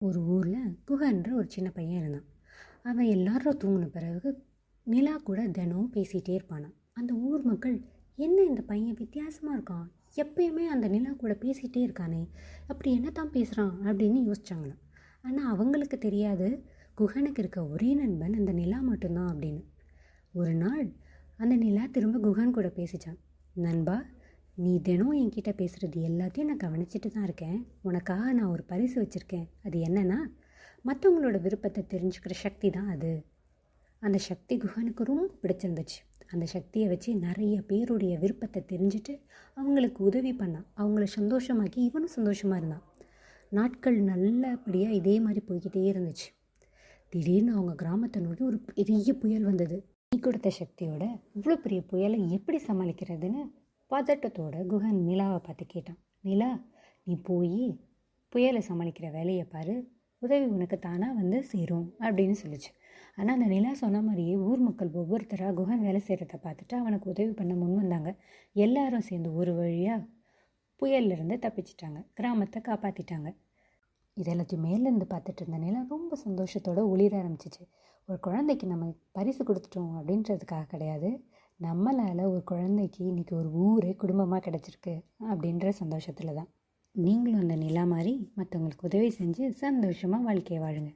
ஒரு ஊரில் குஹன்ற ஒரு சின்ன பையன் இருந்தான். அவன் எல்லாரும் தூங்கின பிறகு நிலா கூட தினம் பேசிகிட்டே இருப்பானான். அந்த ஊர் மக்கள், என்ன இந்த பையன் வித்தியாசமாக இருக்கான், எப்பயுமே அந்த நிலா கூட பேசிகிட்டே இருக்கானே, அப்படி என்ன தான் பேசுகிறான் அப்படின்னு யோசிச்சாங்களாம். ஆனால் அவங்களுக்கு தெரியாது, குஹனுக்கு இருக்க ஒரே நண்பன் அந்த நிலா மட்டும்தான் அப்படின்னு. ஒரு நாள் அந்த நிலா திரும்ப குஹன் கூட பேசிச்சான். நண்பா, நீ தினம் என்கிட்ட பேசுகிறது எல்லாத்தையும் நான் கவனிச்சிட்டு தான் இருக்கேன். உனக்காக நான் ஒரு பரிசு வச்சுருக்கேன். அது என்னென்னா, மற்றவங்களோட விருப்பத்தை தெரிஞ்சுக்கிற சக்தி தான் அது. அந்த சக்தி குஹனுக்கு ரொம்ப பிடிச்சிருந்துச்சு. அந்த சக்தியை வச்சு நிறைய பேருடைய விருப்பத்தை தெரிஞ்சுட்டு அவங்களுக்கு உதவி பண்ணான். அவங்கள சந்தோஷமாக்கி இவனும் சந்தோஷமாக இருந்தான். நாட்கள் நல்லபடியாக இதே மாதிரி போய்கிட்டே இருந்துச்சு. திடீர்னு அவங்க கிராமத்தை நோக்கி ஒரு பெரிய புயல் வந்தது. நீ கொடுத்த சக்தியோட இவ்வளோ பெரிய புயலை எப்படி சமாளிக்கிறதுன்னு பதட்டத்தோட குஹன் நிலாவை பார்த்து கேட்டான். நிலா, நீ போய் புயலை சமாளிக்கிற வேலையை பாரு, உதவி உனக்கு தானாக வந்து சேரும் அப்படின்னு சொல்லிச்சு. ஆனால் அந்த நிலா சொன்ன மாதிரியே ஊர் மக்கள் ஒவ்வொருத்தராக குஹன் வேலை செய்கிறத பார்த்துட்டு அவனுக்கு உதவி பண்ண முன் வந்தாங்க. எல்லாரும் சேர்ந்து ஒரு வழியாக புயல்லேருந்து தப்பிச்சிட்டாங்க, கிராமத்தை காப்பாற்றிட்டாங்க. இதெல்லாத்தையும் மேலேருந்து பார்த்துட்டு இருந்த நிலா ரொம்ப சந்தோஷத்தோடு ஒளிர ஆரம்பிச்சிச்சு. ஒரு குழந்தைக்கு நம்ம பரிசு கொடுத்துட்டோம் அப்படின்றதுக்காக கிடையாது, நம்மளால் ஒரு குழந்தைக்கு இன்றைக்கி ஒரு ஊரே குடும்பமாக கிடச்சிருக்கு அப்படின்ற சந்தோஷத்தில் தான். நீங்களும் அந்த நிலா மாதிரி மற்றவங்களுக்கு உதவி செஞ்சு சந்தோஷமாக வாழ்க்கையை வாழுங்க.